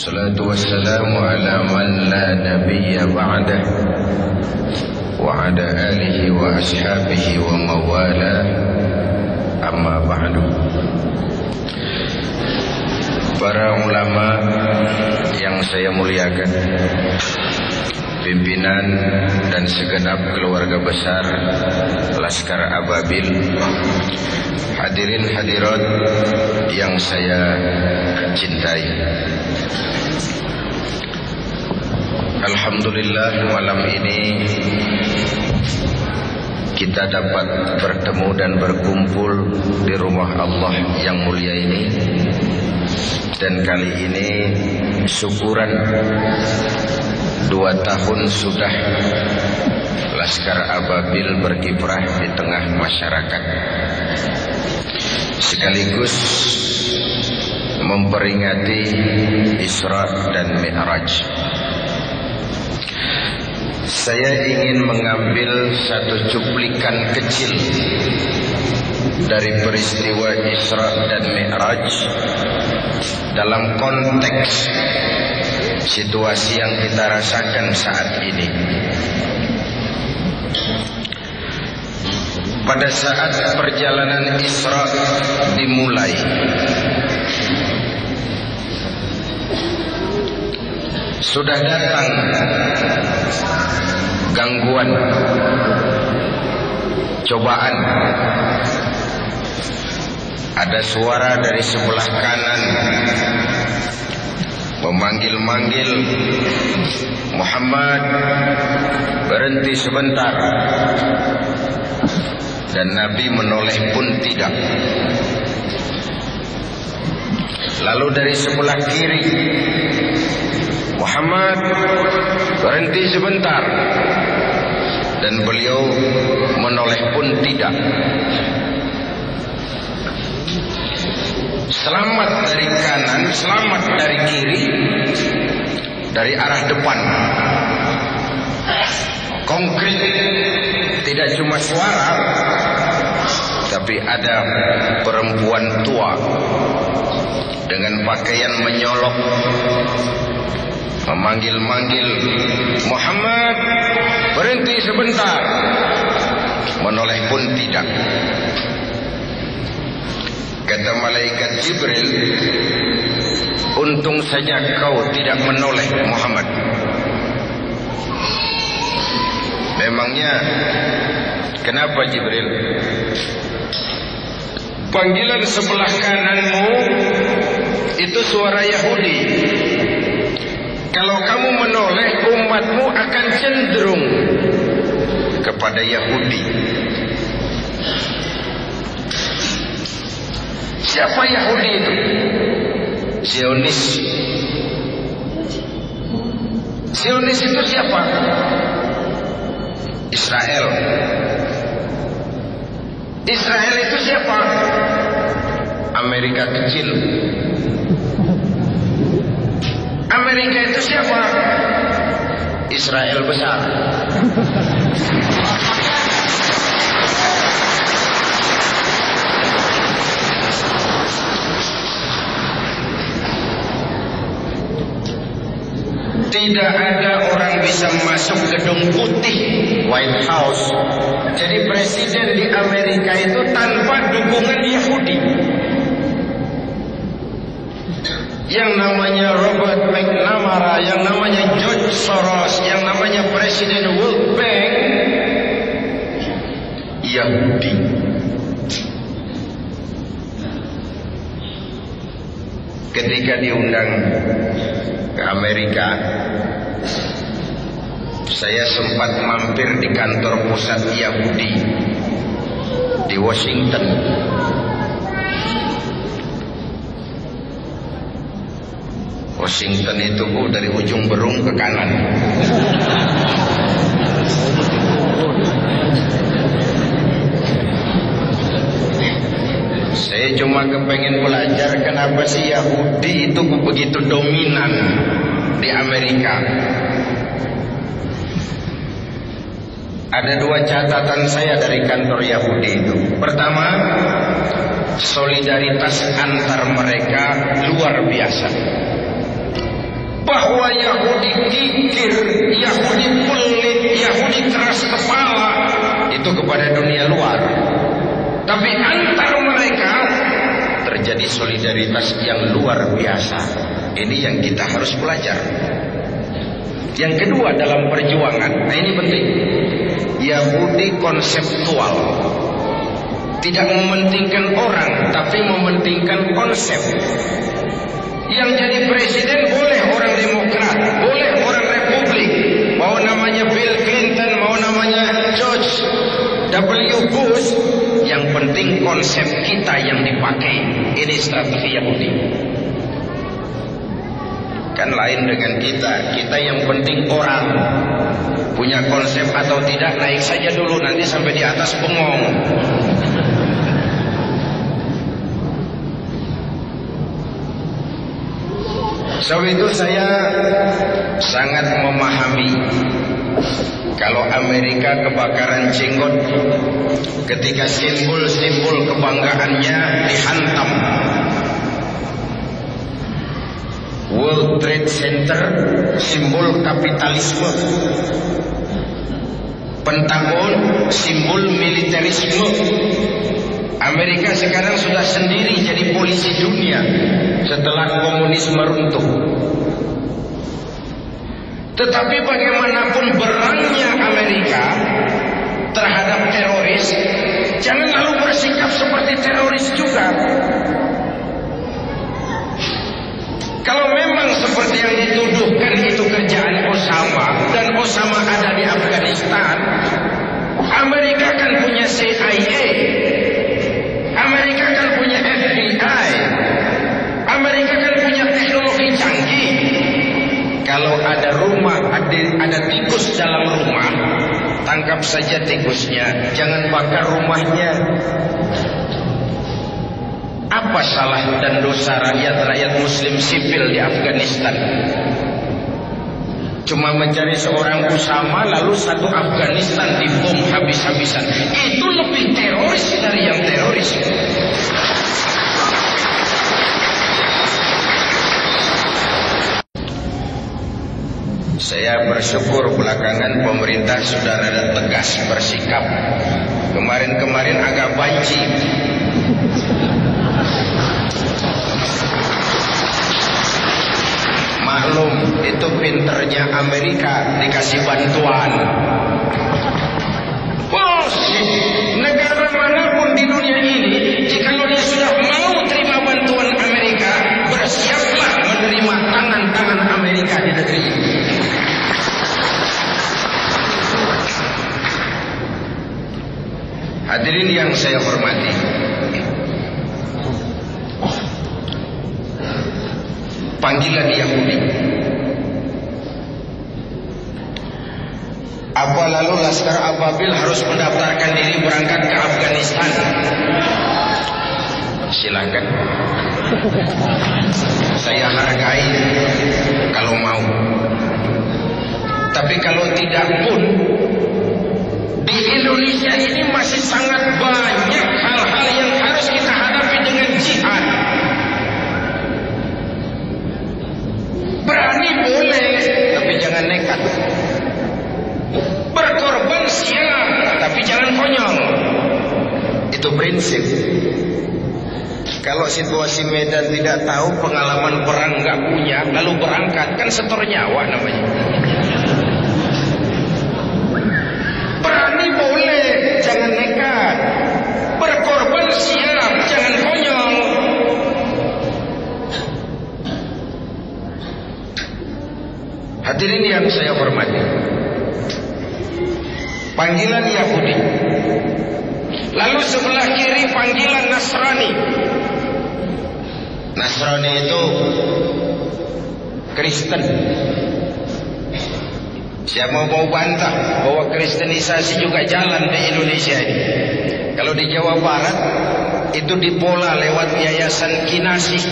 Wassalatu wassalamu ala man la nabiyya ba'dah wa ala alihi wa ashabihi wa mawala, amma ba'du. Para ulama yang saya muliakan, pimpinan dan segenap keluarga besar Laskar Ababil, hadirin hadirat yang saya cintai. Alhamdulillah, malam ini kita dapat bertemu dan berkumpul di rumah Allah yang mulia ini. Dan kali ini syukuran 2 tahun sudah Laskar Ababil berkiprah di tengah masyarakat, sekaligus memperingati Isra dan Mi'raj. Saya ingin mengambil satu cuplikan kecil dari peristiwa Isra dan Mi'raj dalam konteks situasi yang kita rasakan saat ini. Pada saat perjalanan Isra dimulai, sudah datang gangguan, cobaan. Ada suara dari sebelah kanan memanggil-manggil, Muhammad, berhenti sebentar. Dan Nabi menoleh pun tidak. Lalu dari sebelah kiri, Muhammad, berhenti sebentar. Dan beliau menoleh pun tidak. Selamat dari kanan, selamat dari kiri, dari arah depan. Konkret, tidak cuma suara, tapi ada perempuan tua dengan pakaian menyolok, memanggil-manggil, Muhammad, berhenti sebentar. Menoleh pun tidak. Kata malaikat Jibril, untung saja kau tidak menoleh Muhammad. Memangnya kenapa Jibril? Panggilan sebelah kananmu itu suara Yahudi. Kalau kamu menoleh, umatmu akan cenderung kepada Yahudi. Siapa Yahudi itu? Zionis. Zionis itu siapa? Israel. Israel itu siapa? Amerika kecil. Amerika itu siapa? Israel besar. Tidak ada orang bisa masuk gedung putih, White House, jadi presiden di Amerika itu tanpa dukungan Yahudi. Yang namanya Robert McNamara, yang namanya George Soros, yang namanya Presiden World Bank, Yahudi. Ketika diundang ke Amerika, saya sempat mampir di kantor pusat Yahudi di Washington. Washington itu dari ujung Berung ke kanan. Saya cuma kepengen belajar kenapa sih Yahudi itu begitu dominan di Amerika. Ada 2 catatan saya dari kantor Yahudi itu. Pertama, solidaritas antar mereka luar biasa. bahwa Yahudi kikir, Yahudi pelit, Yahudi keras kepala itu kepada dunia luar. Tapi antar mereka terjadi solidaritas yang luar biasa. Ini yang kita harus belajar. Yang kedua dalam perjuangan, nah ini penting. Yahudi konseptual, tidak mementingkan orang, tapi mementingkan konsep. Yang jadi presiden boleh orang Demokrat, boleh orang Republik, mau namanya Bill Clinton, mau namanya George W. Bush, yang penting konsep kita yang dipakai. Ini strategi Yahudi. Kan lain dengan kita yang penting orang. Punya konsep atau tidak, naik saja dulu, nanti sampai di atas bengong. Sebab itu saya sangat memahami kalau Amerika kebakaran jenggot ketika simbol-simbol kebanggaannya dihantam. World Trade Center simbol kapitalisme, Pentagon simbol militerisme. Amerika sekarang sudah sendiri jadi polisi dunia setelah komunisme runtuh. Tetapi bagaimanapun berangnya Amerika terhadap teroris, jangan lalu bersikap seperti teroris juga. Kalau memang seperti yang dituduhkan itu kerjaan Osama, dan Osama ada di Afghanistan, Amerika kan punya CIA, Amerika kan punya FBI, Amerika kan punya teknologi canggih. Kalau ada rumah, ada tikus dalam rumah, tangkap saja tikusnya, jangan bakar rumahnya. Apa salah dan dosa rakyat muslim sipil di Afghanistan? Cuma mencari seorang Usama, lalu satu Afghanistan dibom habis-habisan. Itu lebih teroris dari yang teroris. Saya bersyukur belakangan pemerintah sudah rada tegas bersikap. Kemarin-kemarin agak banci. Maklum, itu pinternya Amerika dikasih bantuan. Negara manapun di dunia ini, jikalau dia sudah mau terima bantuan Amerika, bersiaplah menerima tangan-tangan Amerika di negeri ini. Hadirin yang saya hormati, panggilan Yahudi. Apa lalu Laskar Ababil harus mendaftarkan diri berangkat ke Afghanistan? Silakan. Saya hargai kalau mau. Tapi kalau tidak pun, di Indonesia ini masih sangat banyak hal-hal yang harus kita hadapi dengan jihad. Berani boleh, tapi jangan nekat. Berkorban siap, tapi jangan konyol. Itu prinsip. Kalau situasi medan tidak tahu, pengalaman perang nggak punya, lalu berangkat, kan setor nyawa namanya. Berani boleh, jangan nekat. Berkorban siap, jangan konyol. Hadirin yang saya hormati, panggilan Yahudi, lalu sebelah kiri panggilan Nasrani. Nasrani itu Kristen. Siapa mau bantah bahwa kristenisasi juga jalan di Indonesia ini? Kalau di Jawa Barat itu dipola lewat Yayasan Kinasih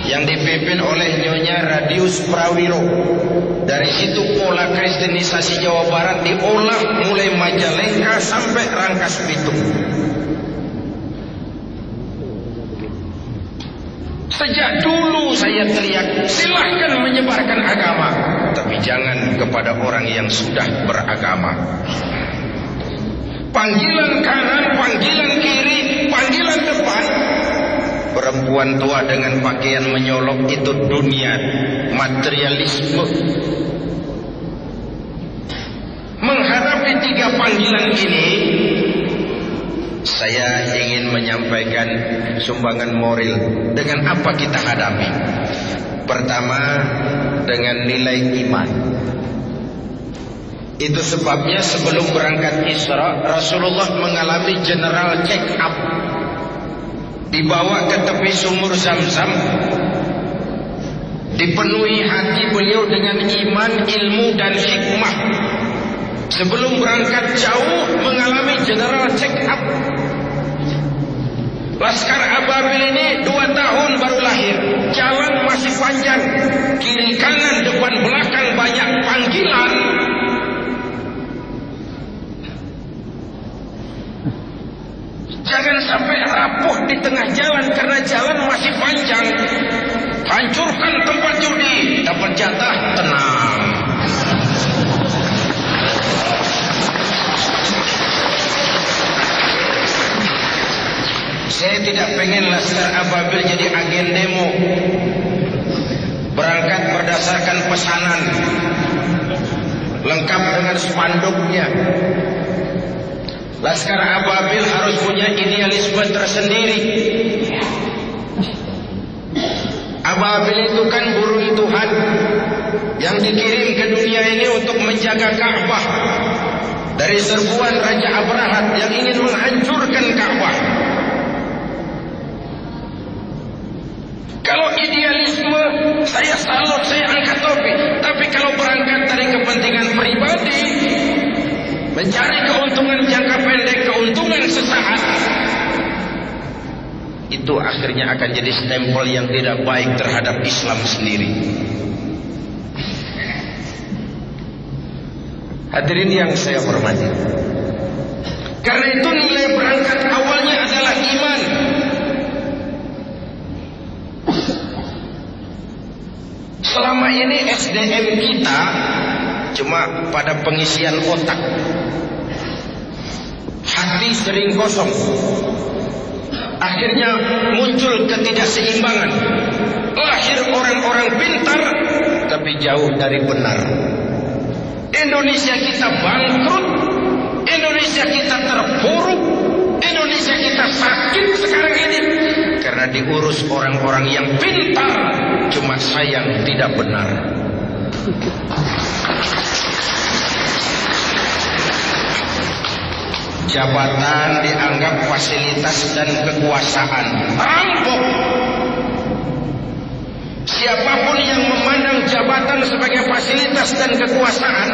yang dipimpin oleh Nyonya Radius Prawiro. Dari situ pola kristenisasi Jawa Barat diolah mulai Majalengka sampai Rangkas Bitung. Sejak dulu saya teriak, silahkan menyebarkan agama, tapi jangan kepada orang yang sudah beragama. Panggilan kanan, panggilan kiri, panggilan depan. Perempuan tua dengan pakaian menyolok itu dunia materialisme. Menghadapi 3 panggilan ini, saya ingin menyampaikan sumbangan moral. Dengan apa kita hadapi? Pertama, dengan nilai iman. Itu sebabnya sebelum berangkat Isra, Rasulullah mengalami general check up. Dibawa ke tepi sumur Zam-Zam, dipenuhi hati beliau dengan iman, ilmu dan hikmah. Sebelum berangkat jauh mengalami general check up. Laskar Ababil ini 2 tahun baru lahir, jalan masih panjang, kiri kanan depan belakang banyak panggilan. Jangan sampai rapuh di tengah jalan karena jalan masih panjang. Hancurkan tempat judi, dapat jatah, tenang. Saya tidak pengen Laskar Ababil jadi agen demo. Berangkat berdasarkan pesanan, lengkap dengan spanduknya. Laskar Ababil harus punya idealisme tersendiri. Ababil itu kan burung Tuhan yang dikirim ke dunia ini untuk menjaga Ka'bah dari serbuan Raja Abrahat yang ingin menghancurkan Ka'bah. Kalau idealisme, saya salut, saya angkat topi. Tapi kalau berangkat dari kepentingan pribadi, mencari keuntungan jangka pendek, keuntungan sesaat, itu akhirnya akan jadi stempel yang tidak baik terhadap Islam sendiri. Hadirin yang saya hormati, karena itu nilai berangkat awalnya adalah iman. Selama ini SDM kita cuma pada pengisian otak, hati sering kosong. Akhirnya muncul ketidakseimbangan. Lahir orang-orang pintar tapi jauh dari benar. Indonesia kita bangkrut, Indonesia kita terpuruk, Indonesia kita sakit sekarang ini karena diurus orang-orang yang pintar, cuma sayang tidak benar. Jabatan dianggap fasilitas dan kekuasaan. Rampok. Siapapun yang memandang jabatan sebagai fasilitas dan kekuasaan,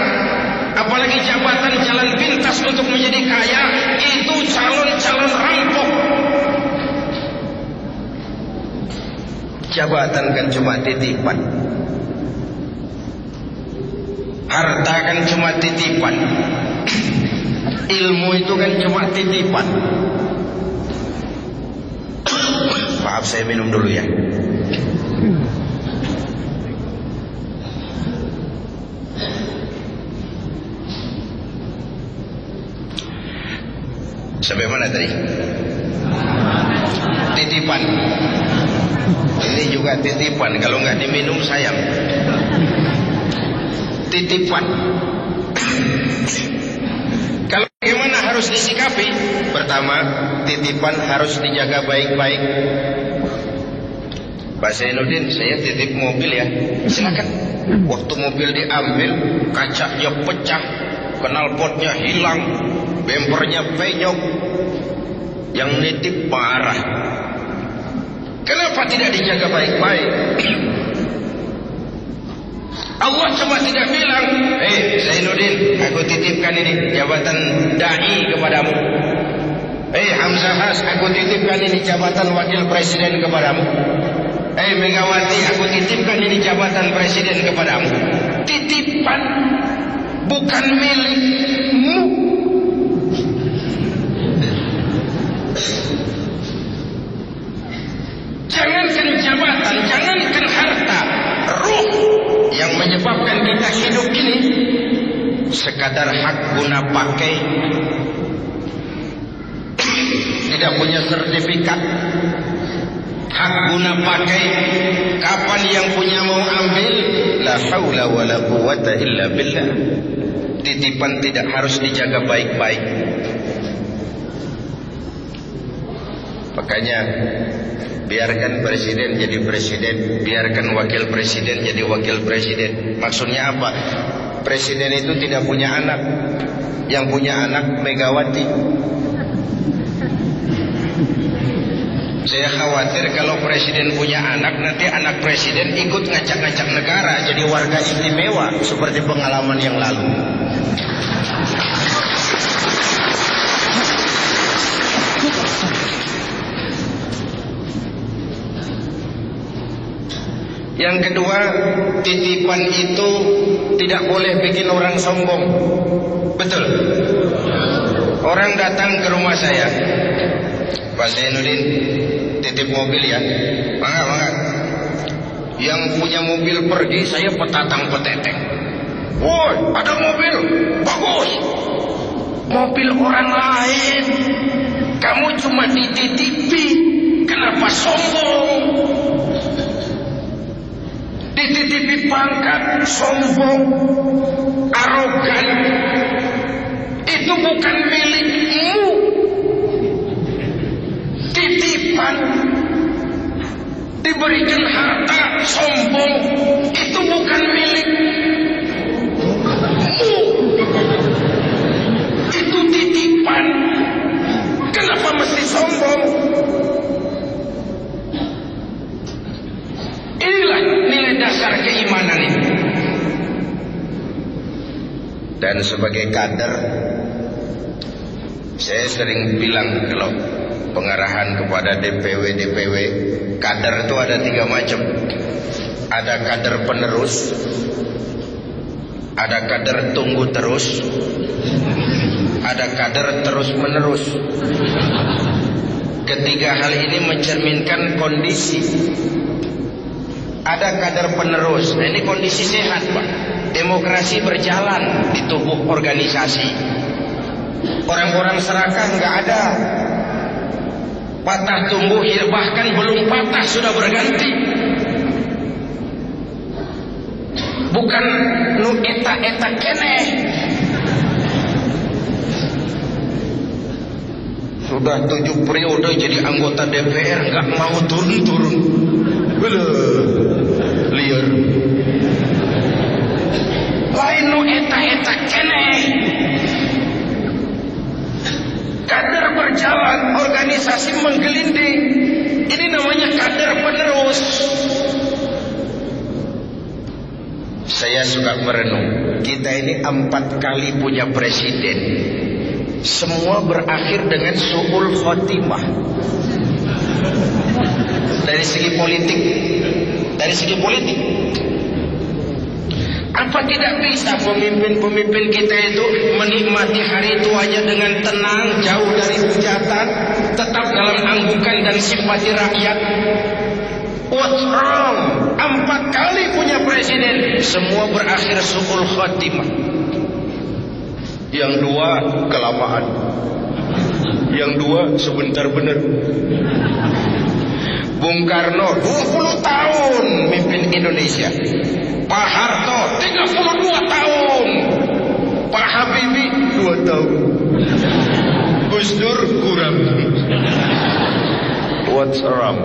apalagi jabatan jalan pintas untuk menjadi kaya, itu calon-calon rampok. Jabatan kan cuma titipan, harta kan cuma titipan, ilmu itu kan cuma titipan. Maaf, saya minum dulu ya. Sampai mana tadi? Titipan. Ini juga titipan, kalau nggak diminum sayang. Titipan. Kalau bagaimana harus disikapi? Pertama, titipan harus dijaga baik-baik. Pak Zainuddin, saya titip mobil ya. Silakan. Waktu mobil diambil, kacanya pecah, knalpotnya hilang, bempernya penyok, yang nitip marah. Kenapa tidak dijaga baik-baik? Allah cuma tidak bilang, Zainuddin, aku titipkan ini jabatan da'i kepadamu. Hamzahas, aku titipkan ini jabatan wakil presiden kepadamu. Megawati, aku titipkan ini jabatan presiden kepadamu. Titipan, bukan milikmu. Jangankan jabatan, jangankan kadar hak guna pakai, tidak punya sertifikat hak guna pakai. Kapan yang punya mau ambil? La haula wala quwata illa billah. Titipan tidak harus dijaga baik-baik. Makanya biarkan presiden jadi presiden, biarkan wakil presiden jadi wakil presiden. Maksudnya apa? Presiden itu tidak punya anak. Yang punya anak Megawati. Saya khawatir kalau presiden punya anak, nanti anak presiden ikut ngacak-ngacak negara jadi warga istimewa seperti pengalaman yang lalu. Yang kedua, titipan itu tidak boleh bikin orang sombong. Betul? Orang datang ke rumah saya, Pak Zainuddin, titip mobil ya. Mangga. Yang punya mobil pergi, saya petatang peteteng. Woi, ada mobil, bagus. Mobil orang lain, kamu cuma dititipi, kenapa sombong? Dititipi pangkat, sombong, arogan. Itu bukan milikmu. Titipan. Diberikan harta, sombong. Itu bukan milikmu. Itu titipan. Kenapa mesti sombong? Inilah nilai dasar keimanan ini. Dan sebagai kader, saya sering bilang kalau pengarahan kepada DPW, kader itu ada 3 macam. Ada kader penerus, ada kader tunggu terus, ada kader terus menerus. Ketiga hal ini mencerminkan kondisi. Ada kader penerus. Nah, ini kondisi sehat, Pak. Demokrasi berjalan di tubuh organisasi. Orang-orang serakah nggak ada. Patah tumbuh, bahkan belum patah sudah berganti. Bukan nu eta keneh. Sudah 7 periode jadi anggota DPR nggak mau turun-turun. Liar. Lain nu eta keneh. Kader berjalan, organisasi menggelinding. Ini namanya kader penerus. Saya suka merenung. Kita ini 4 kali punya presiden. Semua berakhir dengan su'ul khotimah. Dari segi politik, apa tidak bisa pemimpin-pemimpin kita itu menikmati hari tuanya dengan tenang, jauh dari hujatan, tetap dalam anggukan dan simpati rakyat? What's wrong? 4 kali punya presiden, semua berakhir su'ul khotimah. Yang 2 kelamaan, yang 2 sebentar benar. Bung Karno 20 tahun mimpin Indonesia. Pak Harto 32 tahun. Pak Habibie 2 tahun. Gus Dur kurang. What's wrong?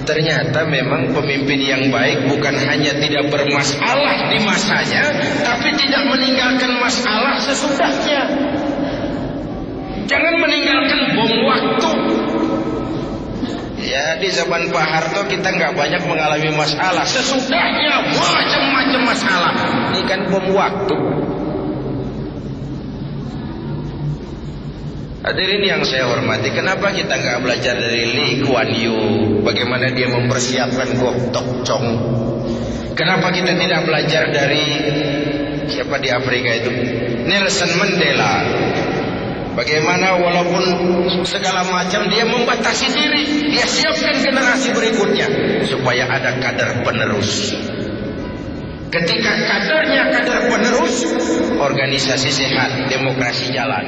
Ternyata memang pemimpin yang baik bukan hanya tidak bermasalah di masanya, tapi tidak meninggalkan masalah sesudahnya. Jangan meninggalkan bom waktu. Ya, di zaman Pak Harto kita nggak banyak mengalami masalah. Sesudahnya macam-macam masalah. Ini kan bom waktu. Hadirin yang saya hormati, kenapa kita nggak belajar dari Lee Kuan Yew? Bagaimana dia mempersiapkan Gok Tok Chong? Kenapa kita tidak belajar dari siapa di Afrika itu? Nelson Mandela. Bagaimana walaupun segala macam dia membatasi diri, dia siapkan generasi berikutnya supaya ada kader penerus. Ketika kadernya kader penerus, organisasi sehat, demokrasi jalan.